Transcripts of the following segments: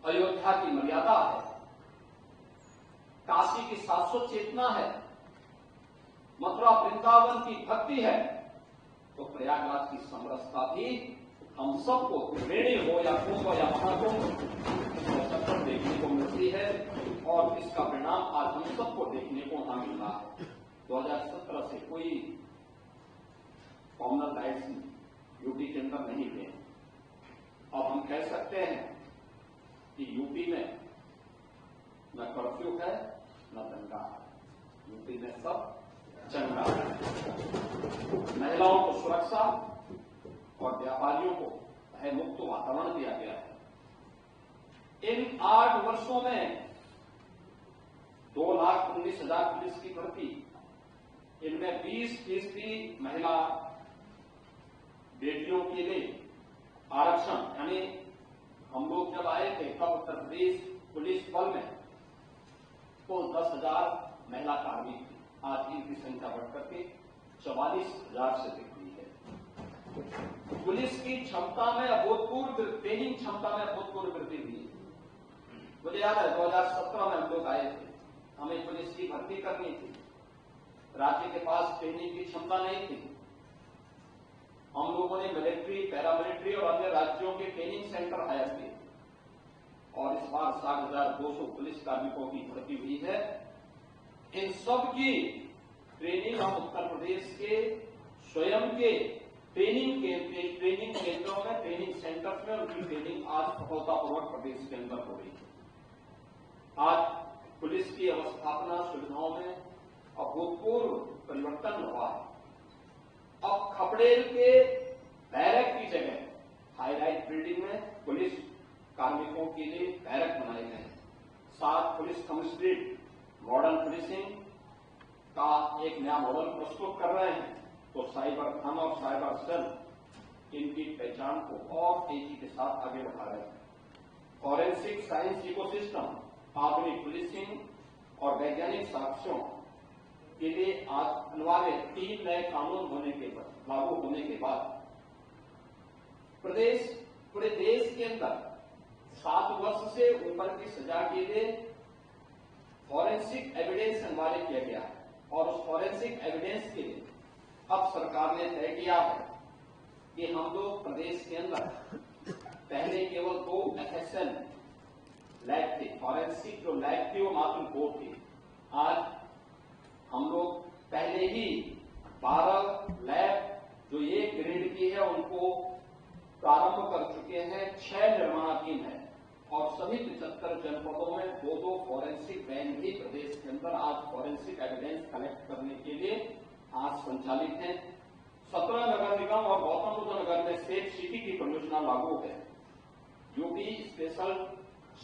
अयोध्या की मर्यादा है, काशी की शाश्वत चेतना है, मथुरा वृंदावन की भक्ति है, तो प्रयागराज की समरसता भी हम सबको त्रिवेणी हो या कुंभ या महाकुंभ चक्कर देखने को मिलती है और इसका परिणाम आज हम सबको देखने को वहां मिल रहा है। 2017 से कोई कॉमनल राइट्स यूपी के अंदर नहीं थे। अब हम कह सकते हैं कि यूपी में न कर्फ्यू है न दंगा है, यूपी में सब चंगा है। महिलाओं को सुरक्षा और व्यापारियों को भय मुक्त वातावरण दिया गया है। इन 8 वर्षों में 2,19,000 पुलिस की भर्ती, इनमें 20% महिला बेटियों के लिए आरक्षण, यानी हम लोग जब आए थे तब उत्तर प्रदेश पुलिस बल में तो 10,000 महिला कार्मिक थे। आज इनकी संख्या बढ़कर के 44,000 से अधिक हुई है। पुलिस की क्षमता में अभूतपूर्व, ट्रेनिंग क्षमता में अभूतपूर्व वृद्धि हुई है। मुझे याद है 2017 में हम लोग आए थे, हमें पुलिस की भर्ती करनी थी, राज्य के पास ट्रेनिंग की क्षमता नहीं थी। हम लोगों ने मिलिट्री, पैरामिलिट्री और अन्य राज्यों के ट्रेनिंग सेंटर हायर किए और इस बार 60,200 पुलिस कार्मिकों की भर्ती हुई है। इन सब की ट्रेनिंग हम उत्तर प्रदेश के स्वयं के ट्रेनिंग केंद्रों में, ट्रेनिंग सेंटर्स में उनकी ट्रेनिंग आज सफलतापूर्वक प्रदेश के अंदर हो रही है। आज पुलिस की अवस्थापना सुविधाओं में अभूतपूर्व परिवर्तन हुआ है। अब खपड़ेल के बैरक की जगह हाईराइज बिल्डिंग में पुलिस कार्मिकों के लिए बैरक बनाए गए हैं। 7 पुलिस कमिश्नरेट मॉडर्न पुलिसिंग का एक नया मॉडल प्रस्तुत कर रहे हैं। तो साइबर थाना और साइबर सेल इनकी पहचान को और तेजी के साथ आगे बढ़ा रहे हैं। फॉरेंसिक साइंस इकोसिस्टम, आधुनिक पुलिसिंग और वैज्ञानिक साक्ष्यों के लिए आज अनिवार्य 3 नए कानून लागू होने के बाद पूरे देश के अंदर 7 वर्ष से ऊपर की सजा के लिए फॉरेंसिक एविडेंस अनिवार्य किया गया है और उस फॉरेंसिक एविडेंस के लिए अब सरकार ने तय किया है कि हम लोग प्रदेश के अंदर पहले केवल 2 FSL लैब थे, फॉरेंसिक जो लैब थी वो मात्र 2 थी। आज हम लोग पहले ही 12 लैब जो 1 ग्रेड की है उनको प्रारंभ कर चुके हैं, 6 निर्माणाधीन है और सभी 75 जनपदों में 2-2 फॉरेंसिक वैन भी प्रदेश के अंदर आज फॉरेंसिक एविडेंस कलेक्ट करने के लिए आज संचालित हैं। 17 नगर निगम और गौतम बुद्ध नगर में सेफ सिटी की परियोजना लागू है। यूपी स्पेशल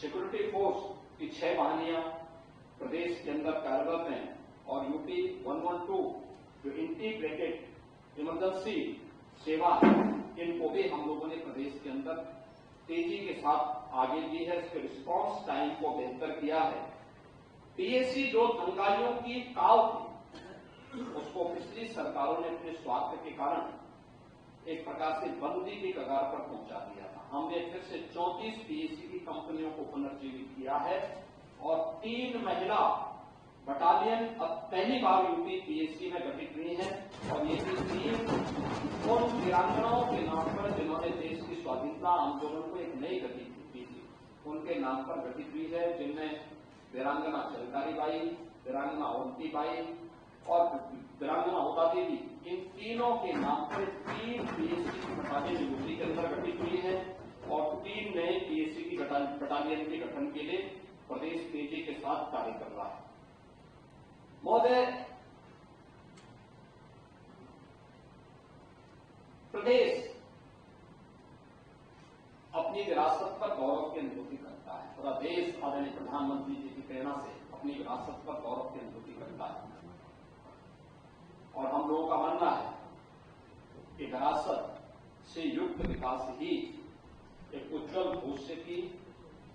सिक्योरिटी फोर्स की 6 वाहिनियां प्रदेश के अंदर कार्यरत हैं और यूपी 112 जो इंटीग्रेटेड इमरजेंसी सेवा है, इनको भी हम लोगों ने प्रदेश के अंदर तेजी के साथ आगे दी है। इसके रिस्पांस टाइम को बेहतर किया है। पीएसी जो दंगाइयों की काव थी उसको पिछली सरकारों ने अपने स्वार्थ के कारण एक प्रकार से बंदी की कगार पर पहुंचा दिया था। हमने फिर से 34 पीएसी की कंपनियों को पुनर्जीवित किया है और 3 महिला बटालियन अब पहली बार यूपी पीएसी में गठित हुई है और ये भी 3 उन वीरांगनाओं के नाम पर जिन्होंने देश की स्वाधीनता आंदोलन को एक नई गति दी थी, उनके नाम पर गठित हुई है, जिनमें वीरांगना चलकारी बाई, वीरांगना अवंती बाई और वीरांगना होता देवी, इन तीनों के नाम पर 3 पीएसी की बटालियन यूपी के अंदर गठित हुई है और 3 नए पीएसी की बटालियन के गठन के लिए प्रदेश तेजी के साथ कार्य कर रहा है। महोदय, प्रदेश अपनी विरासत पर गौरव की अनुभूति करता है। पूरा देश आदरणीय प्रधानमंत्री जी की प्रेरणा से अपनी विरासत पर गौरव की अनुभूति करता है और हम लोगों का मानना है कि विरासत से युक्त विकास ही एक उज्जवल भविष्य की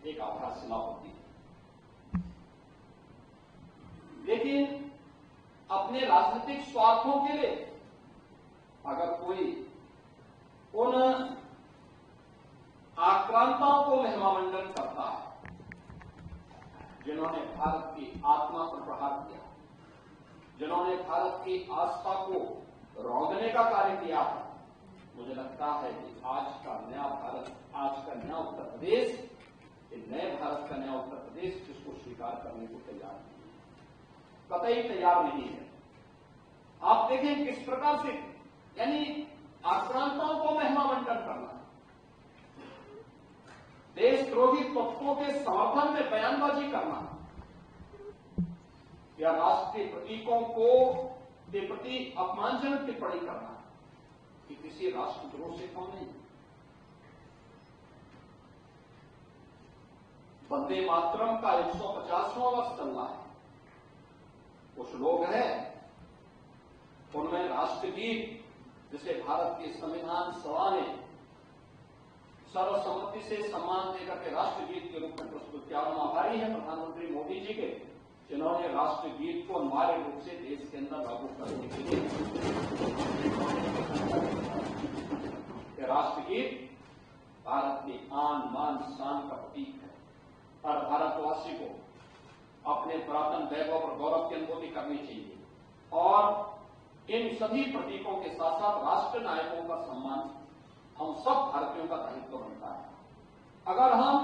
एक आधारशिला होती है। लेकिन अपने राजनीतिक स्वार्थों के लिए अगर कोई उन आक्रांताओं को महिमामंडन करता है जिन्होंने भारत की आत्मा पर प्रहार किया, जिन्होंने भारत की आस्था को रौंदने का कार्य किया है, मुझे लगता है कि आज का नया भारत, आज का नया उत्तर प्रदेश, ये नए भारत का नया उत्तर प्रदेश जिसको स्वीकार करने को तैयार नहीं है, कतई तैयार नहीं है। आप देखें किस प्रकार से, यानी आक्रांताओं को महिमामंडन करना, देशद्रोही तत्वों के समर्थन में बयानबाजी करना या राष्ट्रीय प्रतीकों को के प्रति अपमानजनक टिप्पणी करना, कि किसी राष्ट्रद्रोह से कम नहीं। वंदे मातरम का 150वां वर्ष चल रहा है। कुछ लोग हैं, उनमें राष्ट्रगीत जिसे भारत की संविधान सभा ने सर्वसम्मति से सम्मान देकर के राष्ट्रगीत के रूप में प्रस्तुत किया। हम आभारी हैं प्रधानमंत्री मोदी जी के, जिन्होंने राष्ट्रगीत को अनिवार्य रूप से देश के अंदर लागू करने के लिए, राष्ट्रगीत भारत के आन बान शान का प्रतीक है और भारतवासी को अपने पुरातन वैभव और गौरव की अनुभूति करनी चाहिए और इन सभी प्रतीकों के साथ साथ राष्ट्र नायकों का सम्मान हम सब भारतीयों का दायित्व बनता है। अगर हम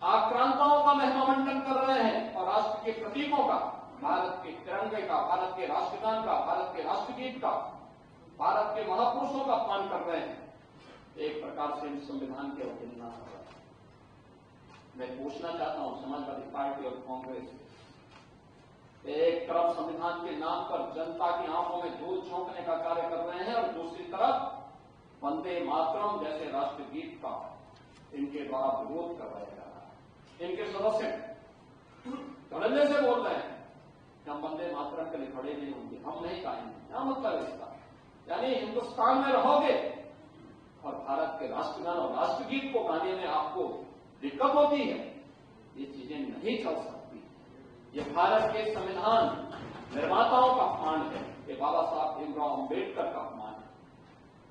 आक्रांताओं का महिमामंडन कर रहे हैं और राष्ट्र के प्रतीकों का, भारत के तिरंगे का, भारत के राष्ट्रगान का, भारत के राष्ट्रगीत का, भारत के महापुरुषों का अपमान कर रहे हैं, एक प्रकार से हम संविधान की अवहेलना कर रहे हैं। मैं पूछना चाहता हूं समाजवादी पार्टी और कांग्रेस, एक तरफ संविधान के नाम पर जनता की आंखों में धूल झोंकने का कार्य कर रहे हैं और दूसरी तरफ वंदे मातरम जैसे राष्ट्रगीत का इनके द्वारा विरोध कर रहे हैं। इनके सदस्य धड़ल्ले से बोल रहे हैं कि हम वंदे मातरम के लिए खड़े नहीं होंगे, हम नहीं गाएंगे। क्या मतलब इसका? यानी हिंदुस्तान में रहोगे और भारत के राष्ट्रगान और राष्ट्रगीत को गाने में आपको दिक्कत होती है, ये चीजें नहीं चल सकती। ये भारत के संविधान निर्माताओं का अपमान है, ये बाबा साहब भीमराव अम्बेडकर का अपमान है,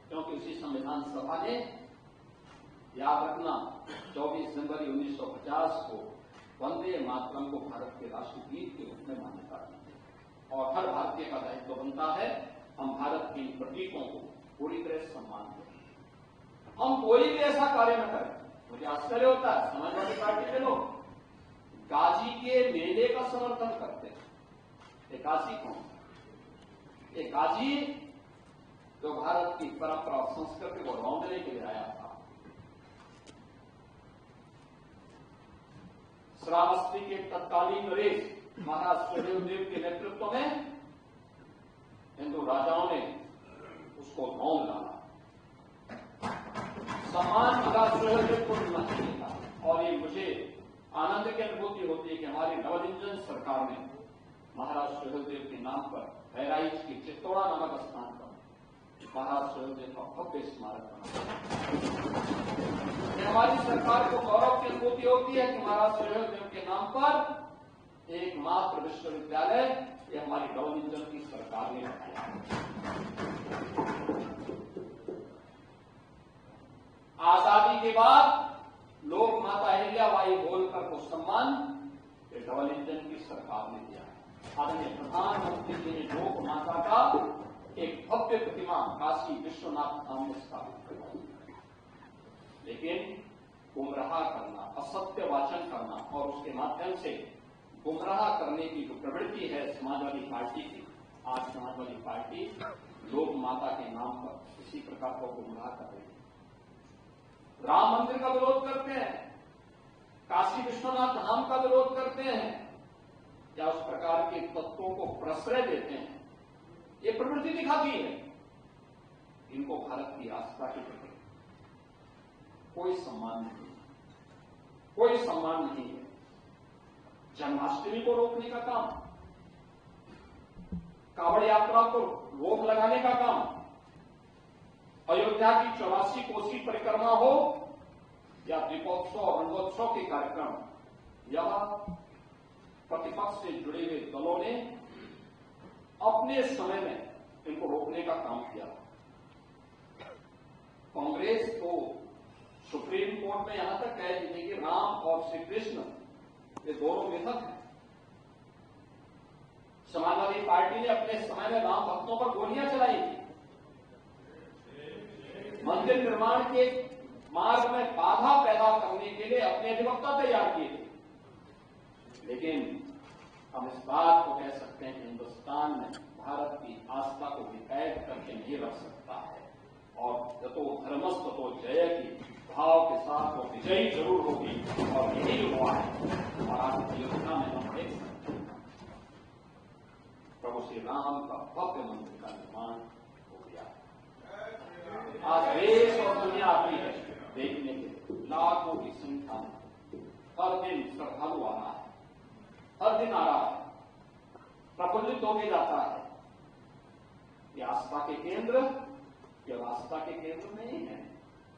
क्योंकि उसी संविधान सभा ने, याद रखना, 24 जनवरी 1950 को वंदे मातरम को भारत के राष्ट्रगीत के रूप में मान्यता दी और हर भारतीय का दायित्व बनता है हम भारत के प्रतीकों को पूरी तरह सम्मान दें। हम कोई भी ऐसा कार्य न करें। मुझे आश्चर्य होता है, समाजवादी पार्टी के लोग गाजी के मेले का समर्थन करते हैं। ये गाजी कौन? ये गाजी जो भारत की परंपरा और संस्कृति को रौंदने के लिए आया था। श्रावस्ती के तत्कालीन नरेश महाराज सुहेलदेव के नेतृत्व में हिंदू राजाओं ने उसको रौंद डाला। सम्मान महाराज सुहेलदेव को मिलना चाहिए था और ये मुझे आनंद की अनुभूति होती है कि हमारी डबल इंजन सरकार ने महाराज सुहेलदेव के नाम पर बहराइच की चित्तौड़ा नामक स्थान पर महाराज सुहेलदेव का भव्य स्मारक बना। हमारी सरकार को गौरव की अनुभूति होती है कि महाराज सुहेलदेव के नाम पर एकमात्र विश्वविद्यालय ये हमारी डबल इंजन की सरकार ने बनाया। आजादी के बाद लोक माता अहिल्याबाई होलकर को सम्मान डबल इंजन की सरकार ने दिया है। आदरणीय प्रधानमंत्री जी ने लोक माता का एक भव्य प्रतिमा काशी विश्वनाथ धाम में स्थापित करवाई, लेकिन गुमराह करना, असत्य वाचन करना और उसके माध्यम से गुमराह करने की जो प्रवृत्ति है समाजवादी पार्टी की, आज समाजवादी पार्टी लोक माता के नाम पर इसी प्रकार को गुमराह कर रही है। राम मंदिर का विरोध करते हैं, काशी विश्वनाथ धाम का विरोध करते हैं या उस प्रकार के तत्वों को प्रश्रय देते हैं। ये प्रवृत्ति दिखाती है इनको भारत की आस्था के प्रति कोई सम्मान नहीं है, कोई सम्मान नहीं है। जन्माष्टमी को रोकने का काम, कांवड़ यात्रा को रोक लगाने का काम, अयोध्या की 84 कोसी परिक्रमा हो या दीपोत्सव और रंगोत्सव के कार्यक्रम, यह प्रतिपक्ष से जुड़े हुए दलों ने अपने समय में इनको रोकने का काम किया। कांग्रेस तो सुप्रीम कोर्ट में यहां तक कह दी थी कि राम और श्री कृष्ण ये दोनों मिथक हैं। समाजवादी पार्टी ने अपने समय में राम भक्तों पर गोलियां चलाई थी, मंदिर निर्माण के मार्ग में बाधा पैदा करने के लिए अपने अधिवक्ता तैयार किए थे। लेकिन हम इस बात को कह सकते हैं कि हिंदुस्तान में भारत की आस्था को विकैद करके नहीं रख सकता है, और यतो धर्मस्थ तो जय की भाव के साथ वो विजयी जरूर होगी, और यही हुआ है। और आज अयोध्या में हम देख सकते हैं प्रभु श्री राम का भव्य मंदिर का निर्माण हो गया। आज देश और दुनिया आती है देखने के, लाखों की संख्या में हर दिन श्रद्धालु आ रहा है, हर दिन आ रहा है, प्रफुल्लित होके जाता है। ये आस्था के केंद्र केवल आस्था के केंद्र नहीं है,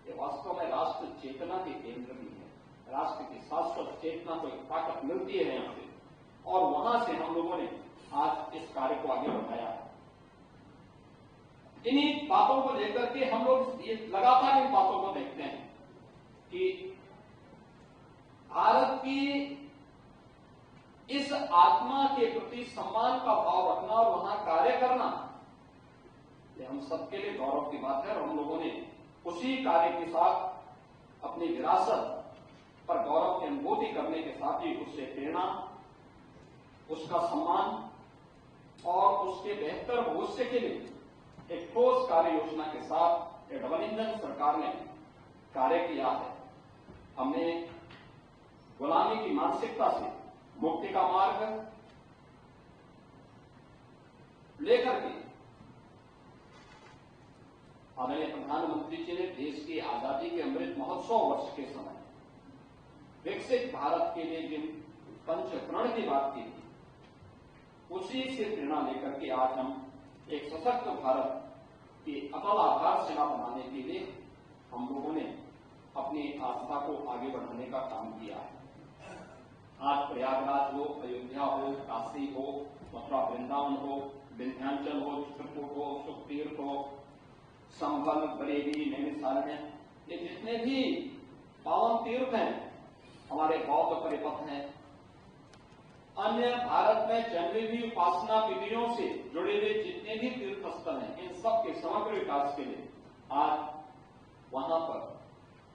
ये वास्तव में राष्ट्र चेतना के केंद्र भी है। राष्ट्र की शाश्वत चेतना को एक ताकत मिलती है यहां से, और वहां से हम लोगों ने आज इस कार्य को आगे बढ़ाया है। इन्हीं बातों को लेकर के हम लोग लगातार इन बातों को देखते हैं कि भारत की इस आत्मा के प्रति सम्मान का भाव रखना और वहां कार्य करना, ये हम सबके लिए गौरव की बात है। और हम लोगों ने उसी कार्य के साथ अपनी विरासत पर गौरव की अनुभूति करने के साथ ही उससे प्रेरणा, उसका सम्मान और उसके बेहतर भविष्य के लिए एक ठोस कार्य योजना के साथ एक डबल इंजन सरकार ने कार्य किया है। हमने गुलामी की मानसिकता से मुक्ति का मार्ग लेकर के आदरणीय प्रधानमंत्री जी ने देश की आजादी के अमृत महोत्सव वर्ष के समय विकसित भारत के लिए जिन पंचप्रण की बात की थी, उसी से प्रेरणा लेकर के आज हम एक सशक्त भारत की अटल आधारशिला बनाने के लिए हम लोगों ने अपनी आस्था को आगे बढ़ाने का काम किया है। आज प्रयागराज हो, अयोध्या हो, काशी हो, मथुरा वृंदावन हो, विंध्याचल हो, चित्रकूट हो, सुखतीर्थ हो, संभल, बरेली, नैमिषारण्य, ये जितने भी पावन तीर्थ हैं, हमारे बौद्ध परिपथ हैं, अन्य भारत में चल रही उपासना विधियों से जुड़े हुए जितने भी तीर्थ स्थल हैं, इन सब के समग्र विकास के लिए आज वहां पर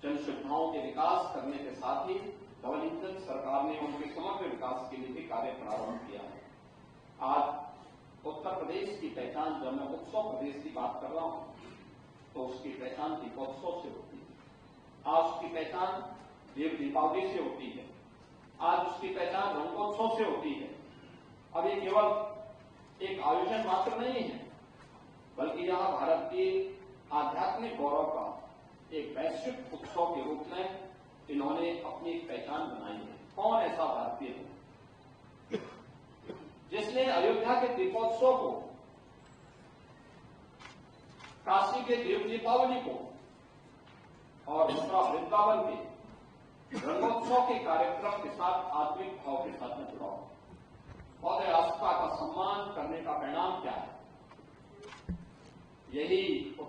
जन सुविधाओं के विकास करने के साथ ही डबल इंजन सरकार ने उनके समग्र विकास के लिए भी कार्य प्रारंभ किया है। आज उत्तर प्रदेश की पहचान, जब मैं उत्सव प्रदेश की बात कर रहा हूं, तो उसकी पहचान दीपोत्सव से होती है। आज उसकी पहचान देव दीपावली से होती है, आज उसकी पहचान रंगोत्सव से होती है। अब ये केवल एक आयोजन मात्र नहीं है, बल्कि यह भारत के आध्यात्मिक गौरव का एक वैश्विक उत्सव के रूप में इन्होंने अपनी पहचान बनाई है। कौन ऐसा भारतीय है जिसने अयोध्या के दीपोत्सव को, काशी के देव दीपावली को और मथुरा वृंदावन के रंगोत्सव के कार्यक्रम के साथ आत्मिक भाव के साथ में जुड़ा हुआ। और आस्था का सम्मान करने का परिणाम क्या है? यही